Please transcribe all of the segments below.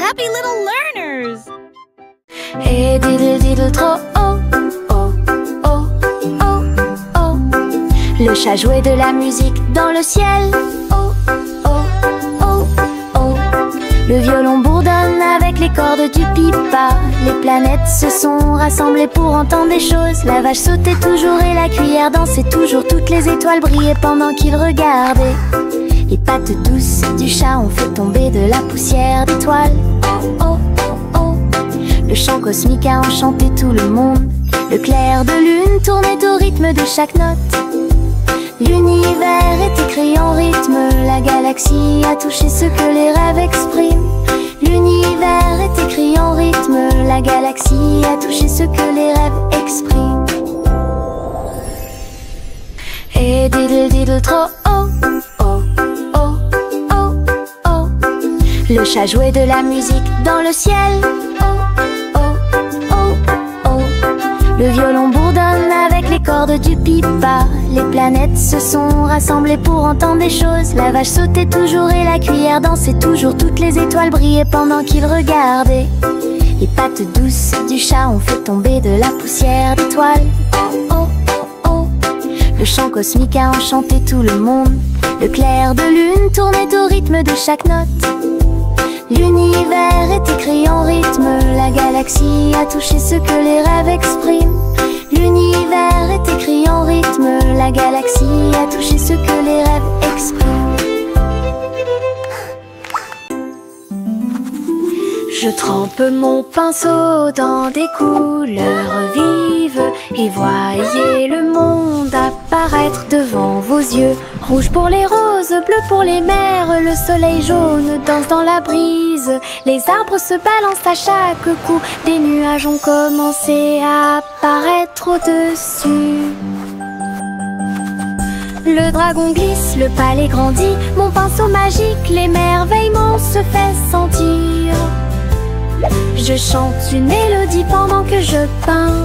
happy little learners. Et diddle diddle trop oh, oh, oh, oh, oh. Le chat jouait de la musique dans le ciel. Oh, oh, oh, oh. Le violon bourdonne avec les cordes du pipa. Les planètes se sont rassemblées pour entendre des choses. La vache sautait toujours et la cuillère dansait toujours. Toutes les étoiles brillaient pendant qu'ils regardaient. Les pattes douces du chat ont fait tomber de la poussière d'étoiles. Oh, oh, oh, oh. Le chant cosmique a enchanté tout le monde. Le clair de lune tournait au rythme de chaque note. L'univers est écrit en rythme. La galaxie a touché ce que les rêves expriment. L'univers est écrit en rythme. La galaxie a touché ce que les rêves expriment. Et diddle diddle trop oh, oh, oh, oh, oh. Le chat jouait de la musique dans le ciel. Oh, oh, oh, oh. Le violon bourdonne avec les cordes du pipa. Les planètes se sont rassemblées pour entendre des choses. La vache sautait toujours et la cuillère dansait toujours. Toutes les étoiles brillaient pendant qu'ils regardaient. Les pattes douces du chat ont fait tomber de la poussière d'étoiles. Oh, oh, oh, oh. Le chant cosmique a enchanté tout le monde. Le clair de lune tournait au rythme de chaque note. L'univers est écrit en rythme. La galaxie a touché ce que les rêves expriment. L'univers est écrit en rythme. La galaxie a touché ce que les rêves expriment. Je trempe mon pinceau dans des couleurs vives et voyez le monde apparaître devant vos yeux. Rouge pour les roses, bleu pour les mers, le soleil jaune danse dans la brise. Les arbres se balancent à chaque coup, des nuages ont commencé à apparaître au-dessus. Le dragon glisse, le palais grandit, mon pinceau magique, l'émerveillement se fait sentir. Je chante une mélodie pendant que je peins.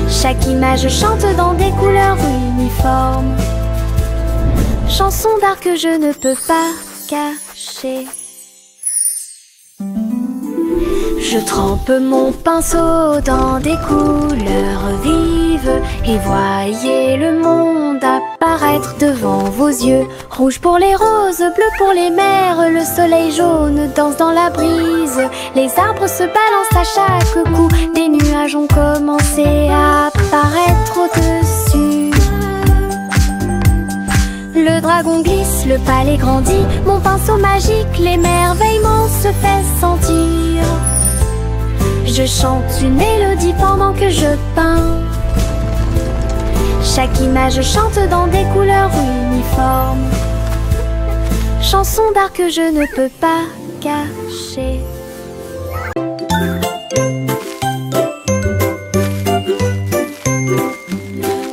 Chaque image chante dans des couleurs uniformes. Chanson d'art que je ne peux pas cacher. Je trempe mon pinceau dans des couleurs vives et voyez le monde apparaître devant vos yeux. Rouge pour les roses, bleu pour les mers, le soleil jaune danse dans la brise. Les arbres se balancent à chaque coup, des nuages ont commencé à apparaître au-dessus. Le dragon glisse, le palais grandit, mon pinceau magique, l'émerveillement se fait sentir. Je chante une mélodie pendant que je peins. Chaque image chante dans des couleurs uniformes. Chanson d'art que je ne peux pas cacher.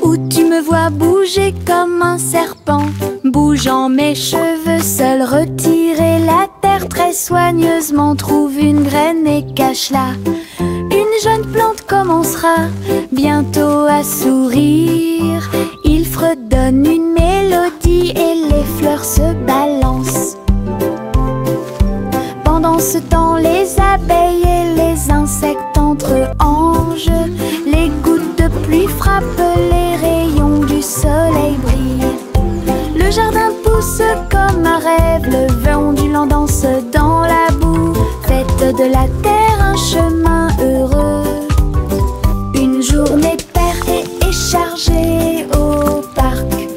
Où tu me vois bouger comme un serpent, bougeant mes cheveux, seul retirer la terre très soigneusement, trouve une graine et cache-la. Une jeune plante commencera bientôt à sourire. Il fredonne une mélodie et les fleurs se balancent. Pendant ce temps, les abeilles et les insectes entre anges. Les gouttes de pluie frappent, les rayons du soleil brillent. Le jardin pousse comme un rêve, le vent ondulant danse dans la boue. Faites de la terre un chemin heureux. Une journée paire et chargée au parc.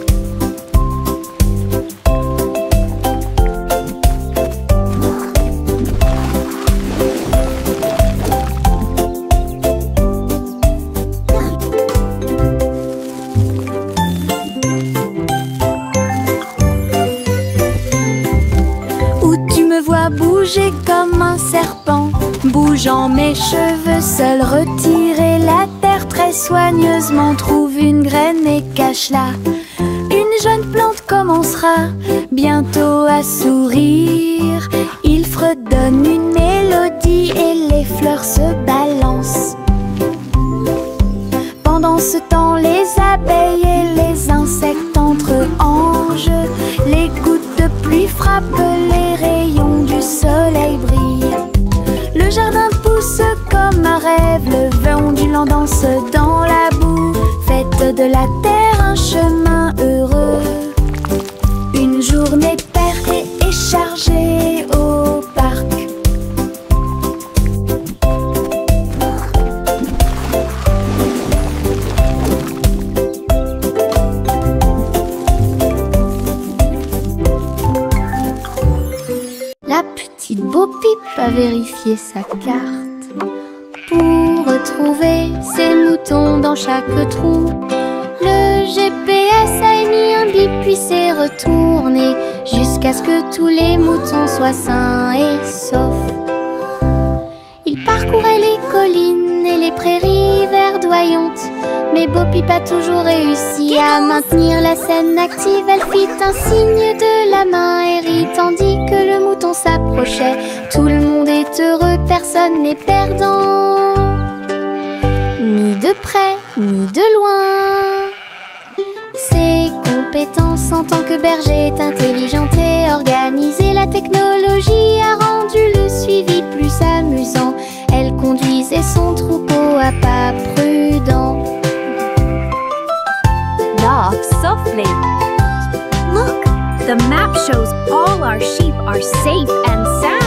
Où tu me vois bouger comme un serpent, bougeant mes cheveux, seul retirer la terre très soigneusement, trouve une graine et cache-la. Une jeune plante commencera bientôt à sourire. Il fredonne une mélodie et les fleurs se balancent. Pendant ce temps, les abeilles et les insectes entre anges. Les gouttes de pluie frappent, les rayons du soleil brillent. La petite Bo-Peep a vérifié sa carte pour retrouver ses moutons dans chaque trou. Le GPS a émis un bip puis s'est retourné jusqu'à ce que tous les moutons soient sains et saufs. Il parcourait les collines et les prairies verdoyantes, mais Bo-Peep a toujours réussi à maintenir la scène active. Elle fit un signe de la main et rit tandis que le mouton s'approchait. Tout le monde est heureux, personne n'est perdant, ni de près, ni de loin. Ses compétences en tant que berger est intelligente et organisée. La technologie a rendu le suivi plus amusant. Elle conduisait son troupeau à pas prudents. Laugh softly. Look, the map shows all our sheep are safe and sound.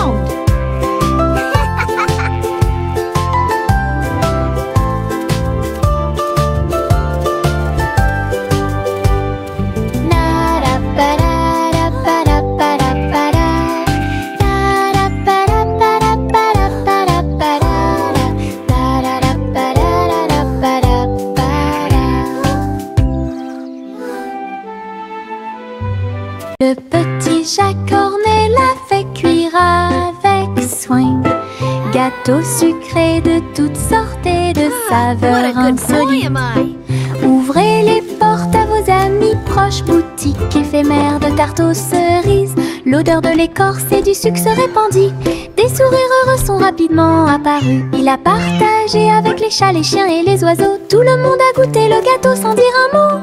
Le petit Jacques Cornet l'a fait cuire avec soin. Gâteau sucré de toutes sortes et de saveurs insolites. Ouvrez les portes à vos amis proches, boutique éphémère de tarte aux cerises. L'odeur de l'écorce et du sucre se répandit. Des sourires heureux sont rapidement apparus. Il a partagé avec les chats, les chiens et les oiseaux. Tout le monde a goûté le gâteau sans dire un mot.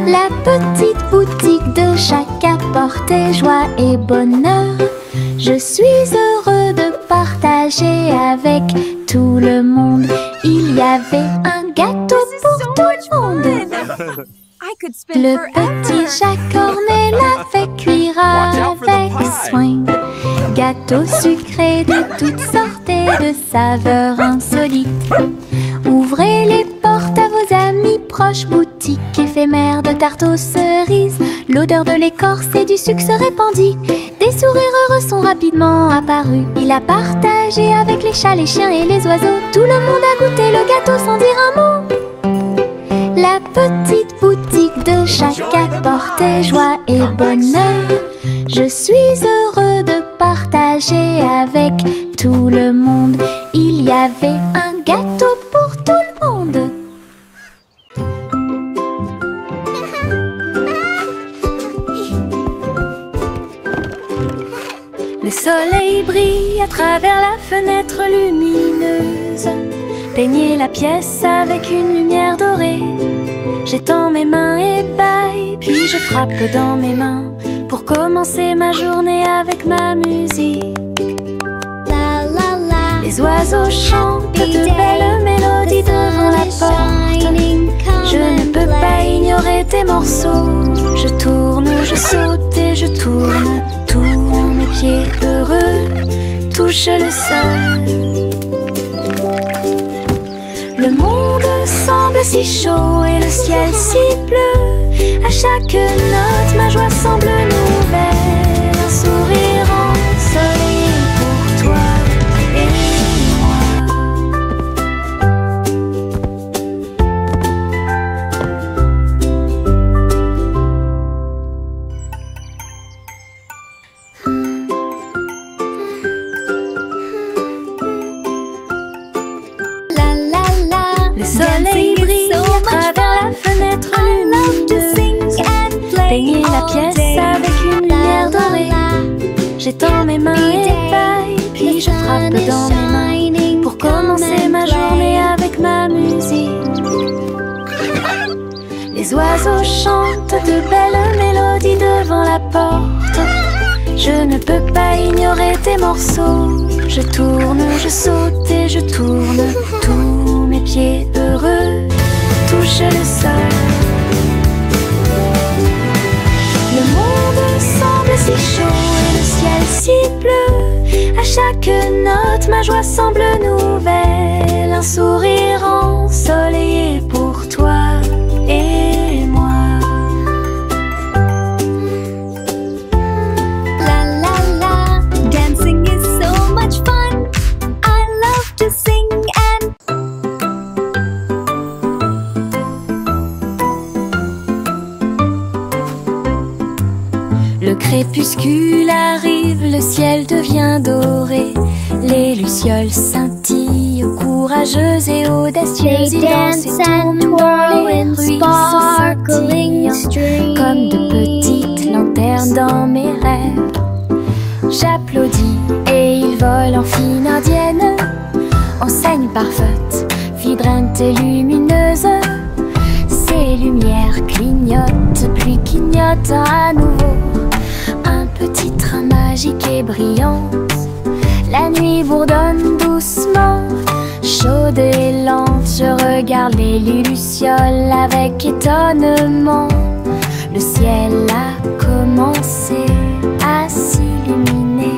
La petite boutique de Jacques apportait joie et bonheur. Je suis heureux de partager avec tout le monde. Il y avait un gâteau pour tout le monde. Le petit Jacques Cornet l'a fait cuire avec soin. Gâteau sucré de toutes sortes et de saveurs insolites. Ouvrez les portes à vos amis proches, boutique éphémère de tarte aux cerises. L'odeur de l'écorce et du sucre se répandit. Des sourires heureux sont rapidement apparus. Il a partagé avec les chats, les chiens et les oiseaux. Tout le monde a goûté le gâteau sans dire un mot. La petite boutique de Jacques apportait joie et bonheur. Je suis heureux de partager avec tout le monde. Il y avait un gâteau pour tout le monde. Le soleil brille à travers la fenêtre lumineuse. Peignez la pièce avec une lumière dorée. J'étends mes mains et bâille, puis je frappe dans mes mains pour commencer ma journée avec ma musique. La la la. Les oiseaux chantent de belles mélodies devant la porte. Je ne peux pas ignorer tes morceaux. Je tourne, je saute et je tourne. Tous mes pieds heureux touchent le sol. Le monde semble si chaud et le ciel si bleu. À chaque note, ma joie semble nouvelle. Un sourire ensoleillé pour toi et moi. La la la. Le soleil brille à travers la fenêtre lumineuse. Peignez la pièce avec une lumière dorée. J'étends mes mains et bâille, puis je frappe dans mes mains pour commencer ma journée avec ma musique. Les oiseaux chantent de belles mélodies devant la porte. Je ne peux pas ignorer tes morceaux. Je tourne, je saute et je tourne. Tous mes pieds heureux touchent le sol. Le monde semble si chaud et le ciel si bleu. À chaque note, ma joie semble nouvelle. Un sourire ensoleillé pour toi et moi. La la la. crépuscule arrive, le ciel devient doré. Les lucioles scintillent, courageuses et audacieuses. They Ils dansent dance et and tournent dans twirl les in ruisseaux sparkling scintillants, comme de petites lanternes dans mes rêves. J'applaudis et ils volent en fine indienne, enseigne parfaite, vibrante et lumineuse. Ces lumières clignotent, puis clignotent à nouveau. Un petit train magique et brillant. La nuit bourdonne doucement, chaude et lente. Je regarde les lucioles avec étonnement. Le ciel a commencé à s'illuminer.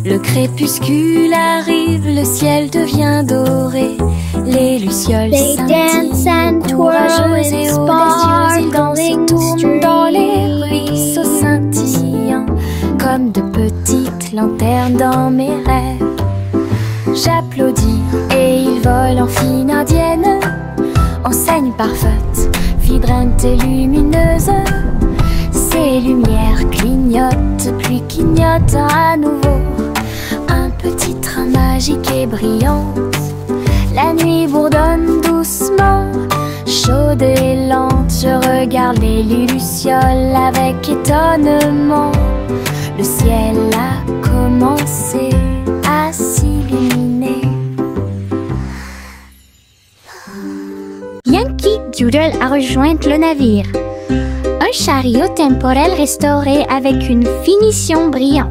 Le crépuscule arrive, le ciel devient doré. Les lucioles They dance and scintillent, twirl courageuses et in audacieuses. Ils dansent et sparkling tournent dans les ruisseaux streams. scintillants, comme de petites lanternes dans mes rêves. J'applaudis et ils volent en fine indienne, enseigne parfaite, vibrante et lumineuse. Ces lumières clignotent, puis clignotent à nouveau. Un petit train magique et brillant. La nuit bourdonne doucement, chaude et lente. Je regarde les lucioles avec étonnement. Le ciel a commencé à s'illuminer. Yankee Doodle a rejoint le navire. Un chariot temporel restauré avec une finition brillante.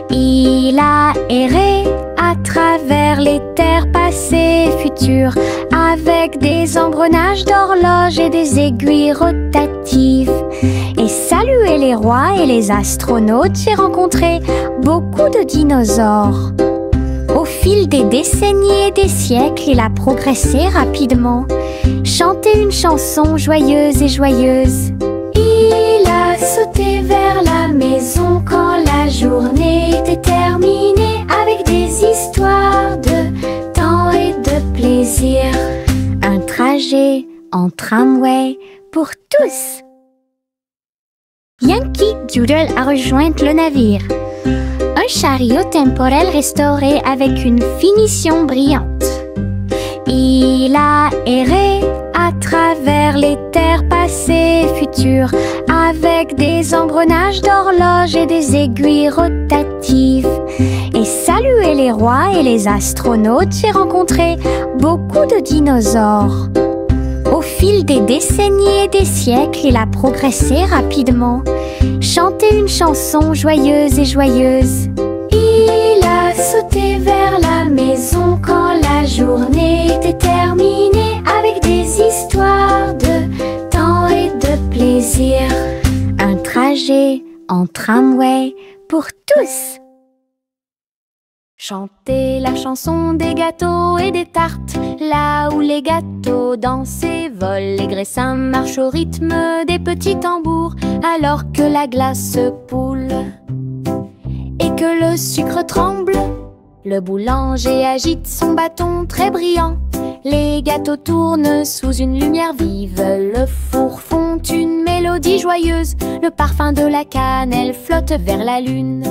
Il a erré à travers les terres passées et futures, avec des engrenages d'horloges et des aiguilles rotatives. Et salué les rois et les astronautes, j'ai rencontré beaucoup de dinosaures. Au fil des décennies et des siècles, il a progressé rapidement, chanté une chanson joyeuse et joyeuse. Il a sauté vers la maison quand la journée était terminée, avec des histoires de temps et de plaisir. Un trajet en tramway pour tous. Yankee Doodle a rejoint le navire. Un chariot temporel restauré avec une finition brillante. Il a erré à travers les terres passées et futures, avec des engrenages d'horloges et des aiguilles rotatives. Et salué les rois et les astronautes, j'ai rencontré beaucoup de dinosaures. Au fil des décennies et des siècles, il a progressé rapidement, chanté une chanson joyeuse et joyeuse. Il a sauté vers la maison quand la journée était terminée, avec des histoires de temps et de plaisir. Un trajet en tramway pour tous. Chantez la chanson des gâteaux et des tartes, là où les gâteaux dansent et volent. Les graissins marchent au rythme des petits tambours, alors que la glace poule et que le sucre tremble. Le boulanger agite son bâton très brillant. Les gâteaux tournent sous une lumière vive. Le four fond une mélodie joyeuse. Le parfum de la cannelle flotte vers la lune.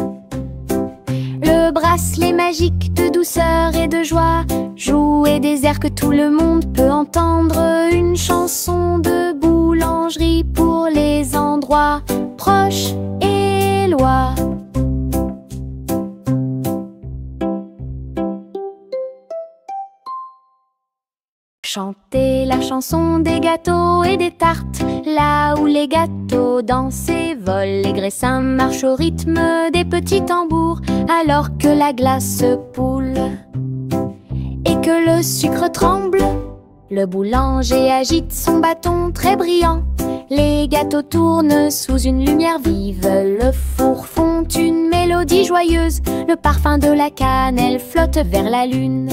Le bracelet magique de douceur et de joie jouer des airs que tout le monde peut entendre. Une chanson de boulangerie pour les endroits proches et loin. Chantez la chanson des gâteaux et des tartes, là où les gâteaux dansent et volent. Les graissins marchent au rythme des petits tambours, alors que la glace poule et que le sucre tremble. Le boulanger agite son bâton très brillant. Les gâteaux tournent sous une lumière vive. Le four fond une mélodie joyeuse. Le parfum de la cannelle flotte vers la lune.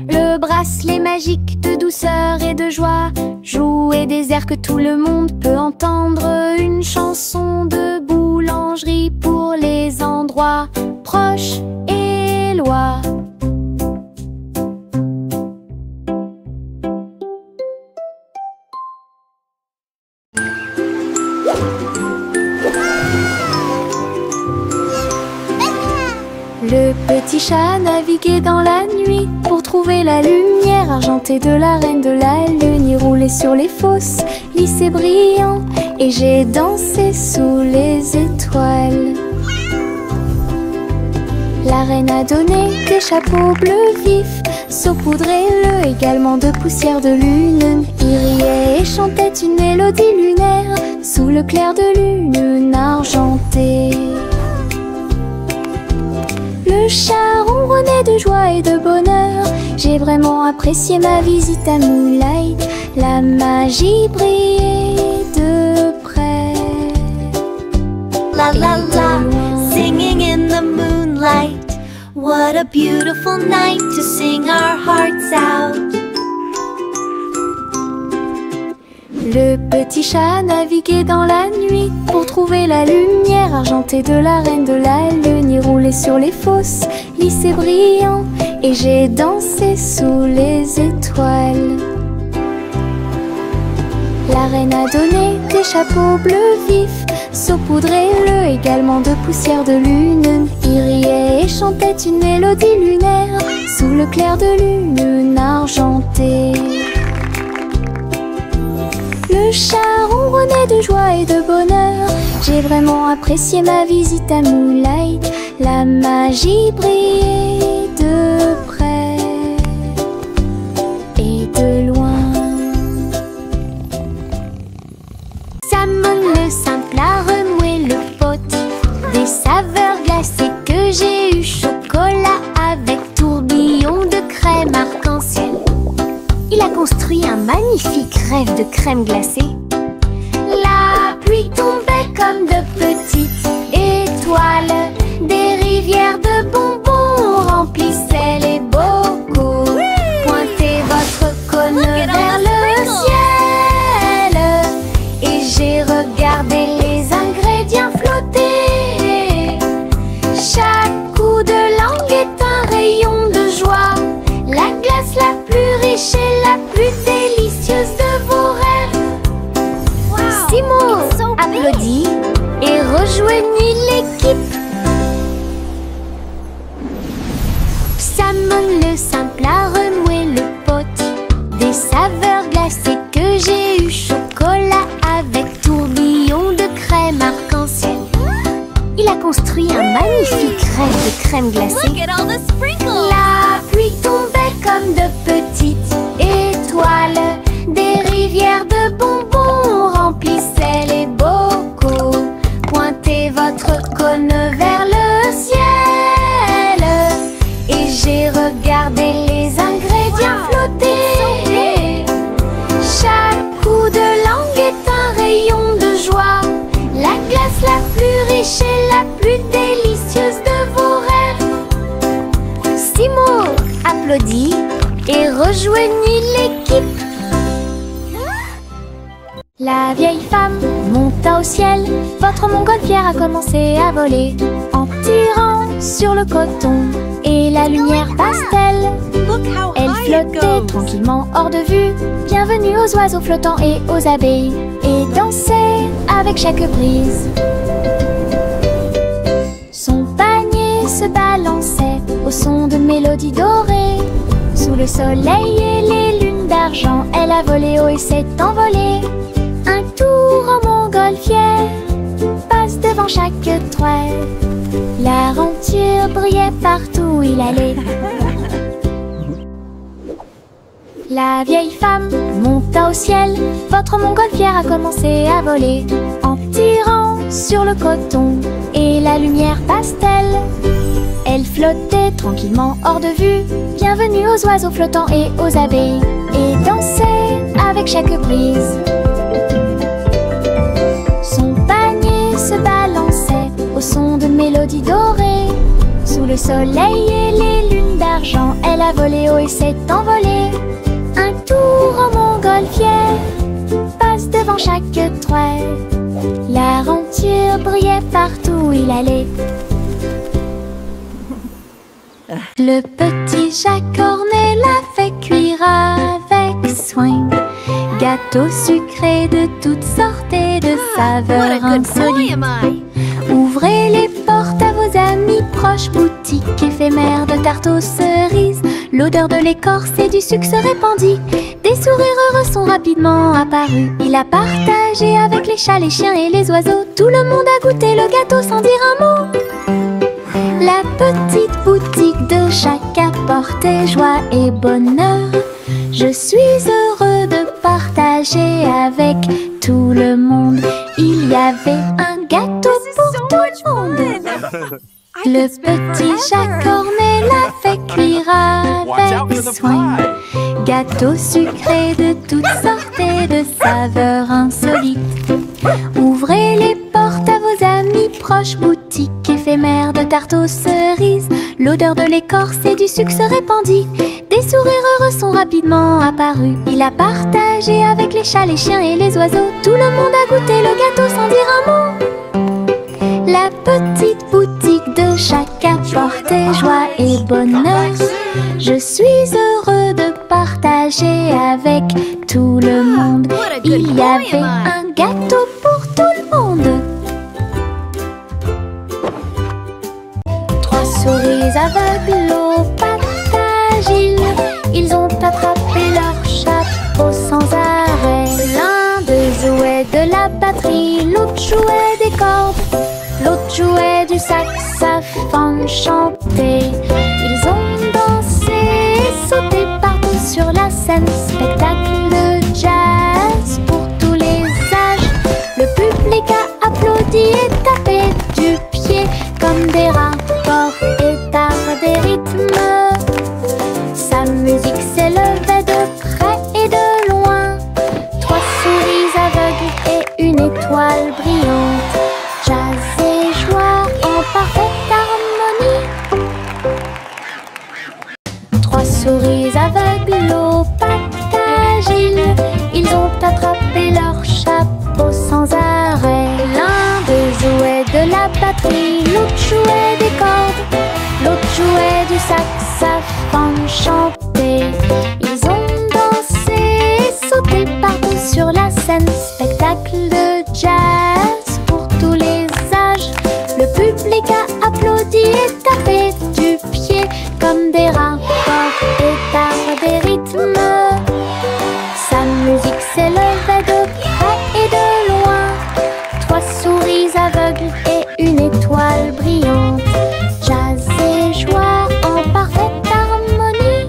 Le bracelet magique de douceur et de joie jouer des airs que tout le monde peut entendre. Une chanson de boulangerie pour les endroits proches et chat naviguait dans la nuit pour trouver la lumière argentée de la reine de la lune. Il roulait sur les fosses, lisse et brillant, et j'ai dansé sous les étoiles. La reine a donné des chapeaux bleus vifs, saupoudrez-le également de poussière de lune. Il riait et chantait une mélodie lunaire sous le clair de lune argentée. Le chat ronronnait de joie et de bonheur. J'ai vraiment apprécié ma visite à Moonlight. La magie brillait de près. La la la, singing in the moonlight. What a beautiful night to sing our hearts out. Le petit chat naviguait dans la nuit pour trouver la lumière argentée de la reine de la lune. Il roulait sur les fosses, lisse et brillant, et j'ai dansé sous les étoiles. La reine a donné des chapeaux bleus vifs, saupoudrez-le également de poussière de lune. Il riait et chantait une mélodie lunaire sous le clair de lune argentée. Le chat ronronnait de joie et de bonheur. J'ai vraiment apprécié ma visite à Moonlight. La magie brillait de près et de loin. Salmon le simple a remué le pot. Des saveurs glacées que j'ai eu. Chocolat avec tourbillon de crème arc-en-ciel. Il a construit un magnifique rêve de crème glacée. La pluie tombait comme de petites étoiles. Des rivières de bonbons remplissaient les bocaux. Pointez votre cône vers le ciel et j'ai regardé les ingrédients flotter. Chaque coup de langue est un rayon de joie. La glace la plus riche et la plus délicieuse de vos rêves. Simo applaudit et rejoignit l'équipe. Salmon le simple a remué le pot. Des saveurs glacées que j'ai eu. Chocolat avec tourbillon de crème arc-en-ciel. Il a construit un magnifique rêve de crème glacée. Look at all the sprinkles. La pluie tombait comme de petites étoiles. Des rivières de bonbons remplissaient les bocaux. Pointez votre cône vers le ciel et j'ai regardé les ingrédients flotter. Chaque coup de langue est un rayon de joie. La glace la plus riche et la plus délicieuse de vos rêves. Simo applaudit et rejoignit l'équipe. La vieille femme monta au ciel. Votre montgolfière a commencé à voler en tirant sur le coton et la lumière pastel. Look how Elle high it flottait goes. tranquillement hors de vue. Bienvenue aux oiseaux flottants et aux abeilles. Et dansait avec chaque brise. Son panier se balançait au son de mélodies dorées. Sous le soleil et les lunes d'argent, elle a volé haut et s'est envolée. Un tour en montgolfière passe devant chaque trait. L'aventure brillait partout où il allait. La vieille femme monta au ciel. Votre montgolfière a commencé à voler en tirant sur le coton et la lumière pastel. Elle flottait tranquillement hors de vue. Bienvenue aux oiseaux flottants et aux abeilles. Et dansait avec chaque brise. Son panier se balançait au son de mélodies dorées. Sous le soleil et les lunes d'argent, elle a volé haut et s'est envolée. Un tour en montgolfière passe devant chaque trait. L'aventure brillait partout où il allait. Le petit Jacques Cornet l'a fait cuire avec soin. Gâteau sucré de toutes sortes et de What a saveurs good boy insolites. am I. Ouvrez les portes à vos vos amis proches, boutique éphémère de tarte aux cerises. L'odeur de l'écorce et du sucre se répandit. Des sourires heureux sont rapidement apparus. Il a partagé avec les chats, les chiens et les oiseaux. Tout le monde a goûté le gâteau sans dire un mot. La petite boutique de chaque apportait joie et bonheur. Je suis heureux de partager avec tout le monde. Il y avait un gâteau pour tout le monde. Le petit chat cornet l'a fait cuire avec soin. Gâteau sucré de toutes sortes et de saveurs insolites. Ouvrez les portes à vos amis proches, boutique éphémère de tarte aux cerises. L'odeur de l'écorce et du sucre se répandit. Des sourires heureux sont rapidement apparus. Il a partagé avec les chats, les chiens et les oiseaux. Tout le monde a goûté le gâteau sans dire un mot. La petite boutique de chaque apportait joie et bonheur. Je suis heureux de partager avec tout le monde. Il y avait un gâteau pour tout le monde. 3 souris aveugles au pattes agiles. Ils ont attrapé leur chapeau sans arrêt. L'un d'eux jouait de la batterie, l'autre jouait des cordes, l'autre jouait du saxophone chanté. Ils ont dansé et sauté partout sur la scène. Spectacle de jazz pour tous les âges. Le public a applaudi et tapé du pied comme des rapports et d'art des rythmes. Sa musique s'élevait de près et de loin. 3 souris aveugles et une étoile brillante. Jazz et joie en parfaite harmonie. 3 souris aveugles aux pattes agiles. Ils ont attrapé leur chapeau sans arrêt. L'un d'eux jouait de la batterie, l'autre jouait des cordes, l'autre jouait du saxophone chanté. Ils ont dansé et sauté partout sur la scène. Spectacle de jazz pour tous les âges. Le public a applaudi et tapé du pied comme des rapports et d'art des rythmes. Sa musique s'élevait de près et de loin. 3 souris aveugles et une étoile brillante. Jazz et joie en parfaite harmonie.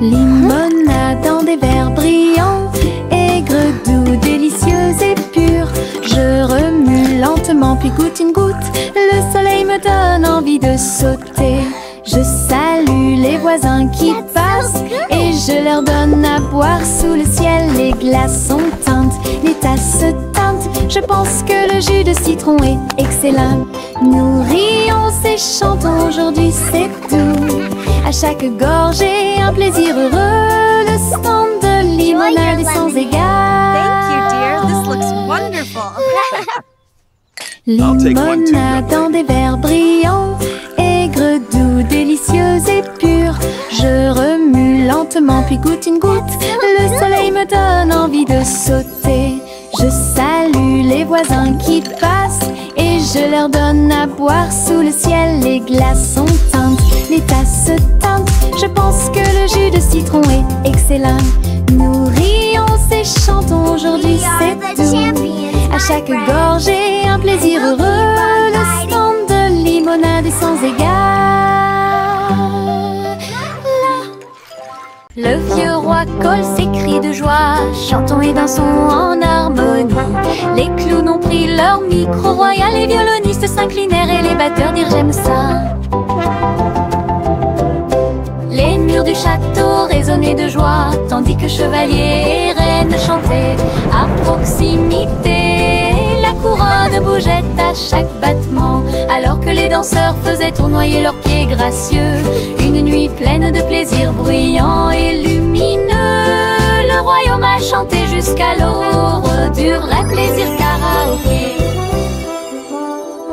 Limonade dans des verres brillants, aigre, doux, délicieuse et pure. Je remue lentement puis goutte une goutte. Le soleil me donne envie de sauter. Je salue les voisins qui passent et je leur donne à boire sous le ciel. Les glaçons teintent, les tasses se teintent. Je pense que le jus de citron est excellent. Nous rions et chantons aujourd'hui, c'est tout. À chaque gorgée, un plaisir heureux. Le stand de limonade est sans égal. Thank you, dear. This looks wonderful. Limonade dans des verres brillants, aigre, doux, délicieuse et pure. Je remue lentement puis goûte une goutte. Le soleil me donne envie de sauter. Je salue les voisins qui passent et je leur donne à boire sous le ciel. Les glaçons teintent, les tasses se teintent. Je pense que le jus de citron est excellent. Nous rions et chantons aujourd'hui, c'est tout. À chaque gorgée, un plaisir heureux. Le stand de limonade est sans égal. Le vieux roi colle ses cris de joie. Chantons et dansons en harmonie. Les clowns ont pris leur micro royal. Les violonistes s'inclinèrent et les batteurs dirent j'aime ça. Les murs du château résonnaient de joie, tandis que chevaliers et reines chantaient à proximité. La couronne bougeait à chaque battement, alors que les danseurs faisaient tournoyer leurs pieds gracieux. Une nuit pleine de plaisir bruyant et lumineux. Le royaume a chanté jusqu'à l'aube du vrai plaisir karaoké.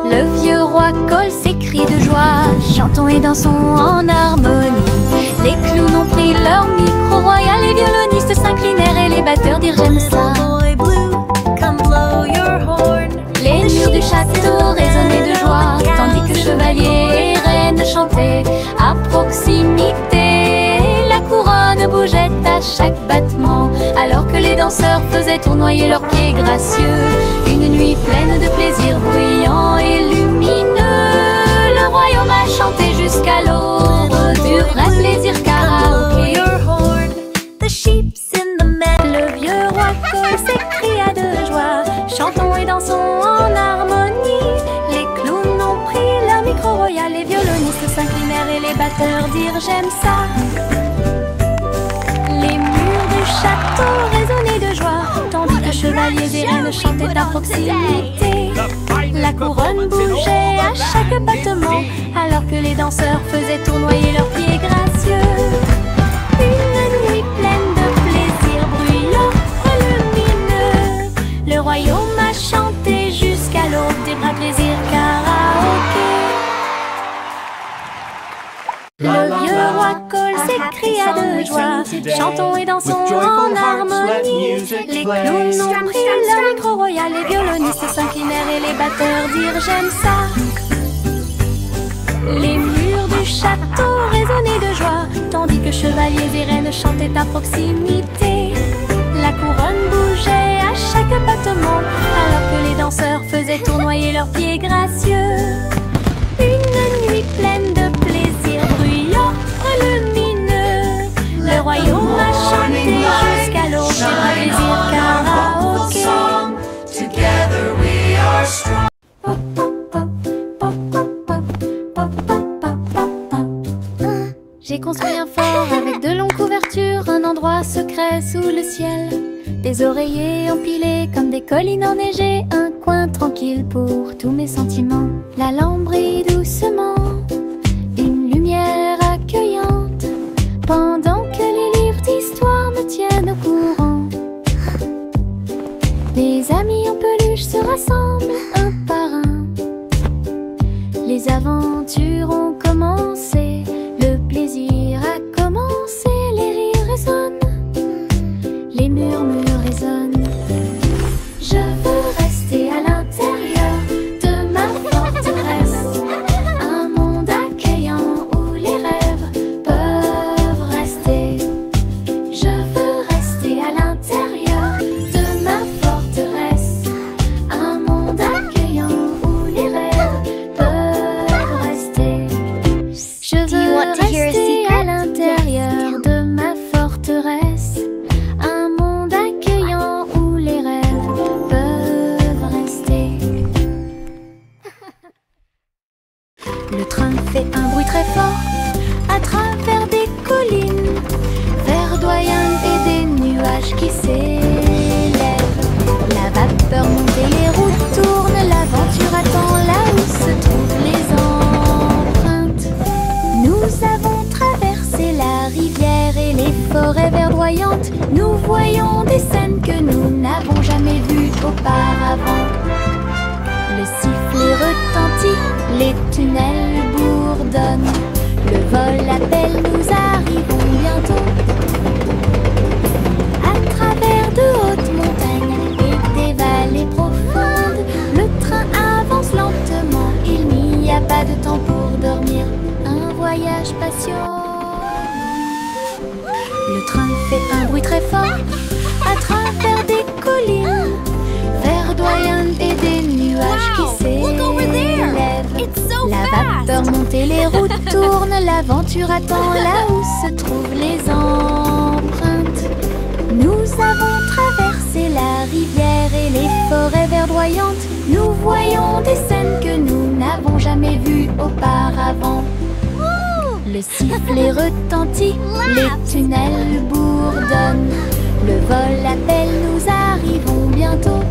Le vieux roi colle ses cris de joie. Chantons et dansons en harmonie. Les clowns ont pris leur micro royal. Les violonistes s'inclinèrent et les batteurs dirent j'aime ça. Les murs du château résonnaient de joie, tandis que chevaliers et reines chantaient à proximité. La couronne bougeait à chaque battement, alors que les danseurs faisaient tournoyer leurs pieds gracieux. Une nuit pleine de plaisir bruyant et lumineux, le royaume a chanté jusqu'à l'aube du vrai plaisir karaoké. The sheep's in the meadow. Le vieux roi Cole s'écria de joie. Chantons et dansons en harmonie. Les clowns ont pris leur micro royal. Les violonistes s'inclinèrent et les batteurs dirent j'aime ça. Les murs du château résonnaient de joie, tandis que chevaliers et reines chantaient à proximité. La couronne bougeait à chaque battement, alors que les danseurs faisaient tournoyer leurs pieds gracieux. Une nuit pleine de plaisir bruyant et lumineux, le royaume a chanté jusqu'à l'aube des vrais plaisirs karaoké. Le vieux roi Cole s'écria de joie. Chantons et dansons en harmonie. Les clowns ont pris leur micro royal. Les violonistes s'inclinèrent et les batteurs dirent j'aime ça. Les murs du château résonnaient de joie, tandis que chevaliers et reines chantaient à proximité. La couronne bougeait à chaque battement, alors que les danseurs faisaient tournoyer leurs pieds gracieux. Une nuit pleine de plaisir bruyant et lumineux, le royaume a chanté jusqu'à l'aube des vrais plaisirs karaoké. Together we are strong. J'ai construit un fort avec de longues couvertures, un endroit secret sous le ciel. Des oreillers empilés comme des collines enneigées, un coin tranquille pour tous mes sentiments. La lampe brille doucement, une lumière accueillante, pendant que les livres d'histoire me tiennent au courant. Les amis en peluche se rassemblent un par un. Les aventures ont commencé, le plaisir a commencé, les rires résonnent, les murmures résonnent. Je veux rester à l'intérieur de ma forteresse, un monde accueillant où les rêves peuvent rester. Je veux rester à l'intérieur de ma forteresse, un monde accueillant où les rêves peuvent rester. Je veux rester à l'intérieur de ma forteresse, un monde accueillant où les rêves peuvent rester. Le train fait un bruit très fort à travers des collines verdoyantes et des nuages qui s'élèvent. La vapeur monte et les roues tournent, l'aventure attend là où se trouvent les empreintes. Nous avons traversé la rivière et les forêts verdoyantes. Nous voyons des scènes que nous n'avons jamais vues auparavant. Le sifflet retentit, les tunnels bourdonnent. Le vol appelle, nous arrivons bientôt. À travers de hautes montagnes et des vallées profondes, le train avance lentement, il n'y a pas de temps pour dormir. Un voyage patient. Le train fait un bruit très fort à travers des collines verdoyantes et des nuages qui s'élèvent. La vapeur monte et les routes tournent, l'aventure attend là où se trouvent les empreintes. Nous avons traversé la rivière et les forêts verdoyantes. Nous voyons des scènes que nous n'avons jamais vues auparavant. Le sifflet retentit, les tunnels bourdonnent. Le vol appelle, nous arrivons bientôt.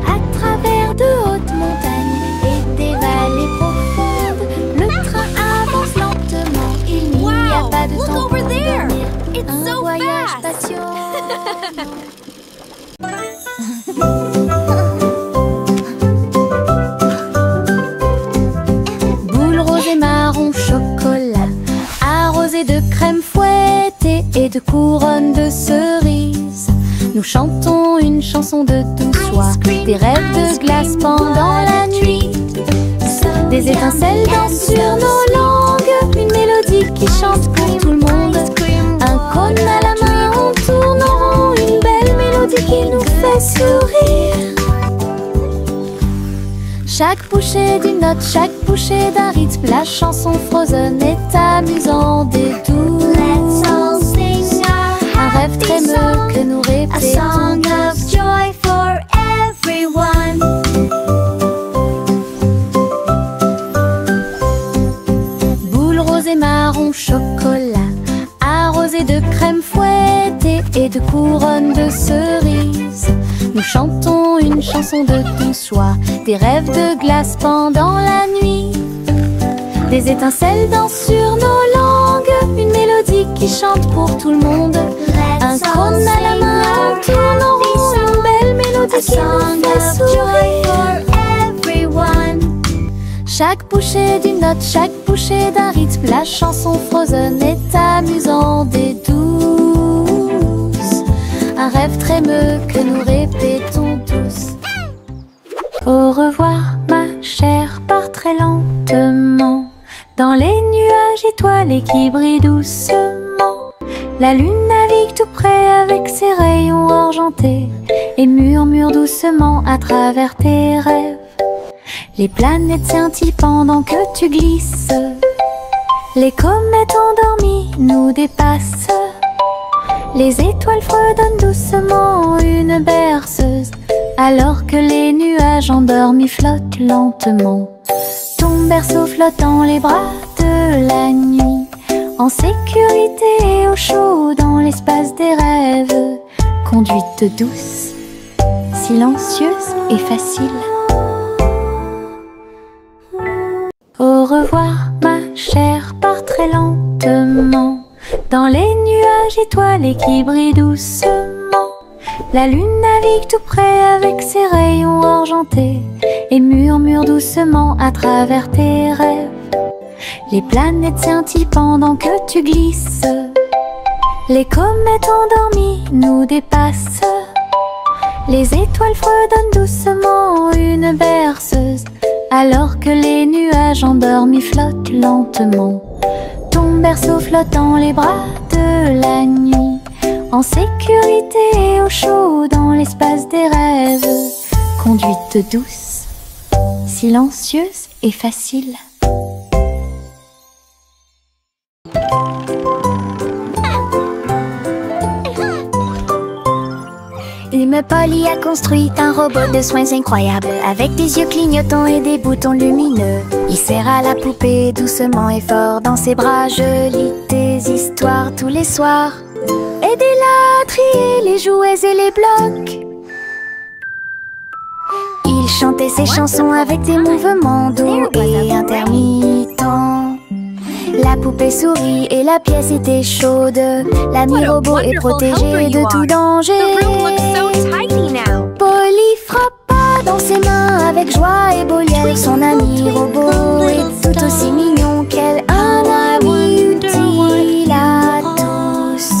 À travers de hautes montagnes et des vallées profondes, le train avance lentement, il n'y a pas de temps pour dormir. Un voyage patient. Boule rose et marron chocolat, arrosé de crème fouettée et de couronnes de cerises. Nous chantons une chanson de douce soie, des rêves de glace pendant la nuit. Des étincelles dansent sur nos langues, une mélodie qui chante pour tout le monde. Un cône à la main, on tourne en rond, une belle mélodie qui nous fait sourire. Chaque bouchée d'une note, chaque bouchée d'un rythme, la chanson Frozen est amusante et douce. Un rêve trémeux que nous répétons. A song of joy for everyone. Boule rose et marron chocolat, arrosé de crème fouettée et de couronnes de cerises. Nous chantons une chanson de douce joie, des rêves de glace pendant la nuit. Des étincelles dansent sur nos langues, une mélodie qui chante pour tout le monde. Un cône à la main, on tourne en rond, une belle mélodie qui nous fait sourire. Chaque bouchée d'une note, chaque bouchée d'un rythme, la chanson Frozen est amusante et douce. Un rêve trémeux que nous répétons tous. Au revoir ma chère, pars très lentement dans les nuages étoilés qui brillent doucement. La lune navigue tout près avec ses rayons argentés et murmure doucement à travers tes rêves. Les planètes scintillent pendant que tu glisses. Les comètes endormies nous dépassent. Les étoiles fredonnent doucement une berceuse, alors que les nuages endormis flottent lentement. Ton berceau flotte dans les bras de la nuit, en sécurité et au chaud dans l'espace des rêves. Conduite douce, silencieuse et facile. Au revoir ma chère, pars très lentement dans les nuages étoilés qui brillent doucement. La lune navigue tout près avec ses rayons argentés et murmure doucement à travers tes rêves. Les planètes scintillent pendant que tu glisses. Les comètes endormies nous dépassent. Les étoiles fredonnent doucement une berceuse, alors que les nuages endormis flottent lentement. Ton berceau flotte dans les bras de la nuit, en sécurité et au chaud dans l'espace des rêves. Conduite douce, silencieuse et facile. Une Polly a construit un robot de soins incroyable, avec des yeux clignotants et des boutons lumineux. Il serre à la poupée doucement et fort dans ses bras. Je lis tes histoires tous les soirs. Aidez-la à trier les jouets et les blocs. Il chantait ses chansons avec des mouvements doux et intermittents. La poupée sourit et la pièce était chaude. L'ami robot est protégé de tout danger. Polly frappa dans ses mains avec joie et beau liel. Son ami robot est tout aussi mignon qu'elle. Un ami utile à tous.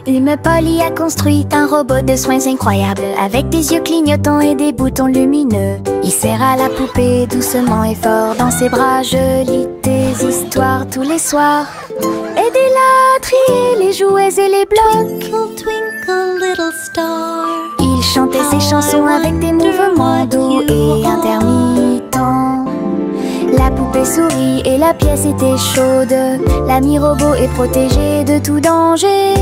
Une Polly a construit un robot de soins incroyable, avec des yeux clignotants et des boutons lumineux. Il serre à la poupée doucement et fort dans ses bras. Je lis tes histoires tous les soirs. Aidez-la à trier les jouets et les blocs. Twinkle, twinkle, little star. Il chantait ses chansons avec des mouvements doux et intermittents. La poupée sourit et la pièce était chaude. L'ami robot est protégé de tout danger.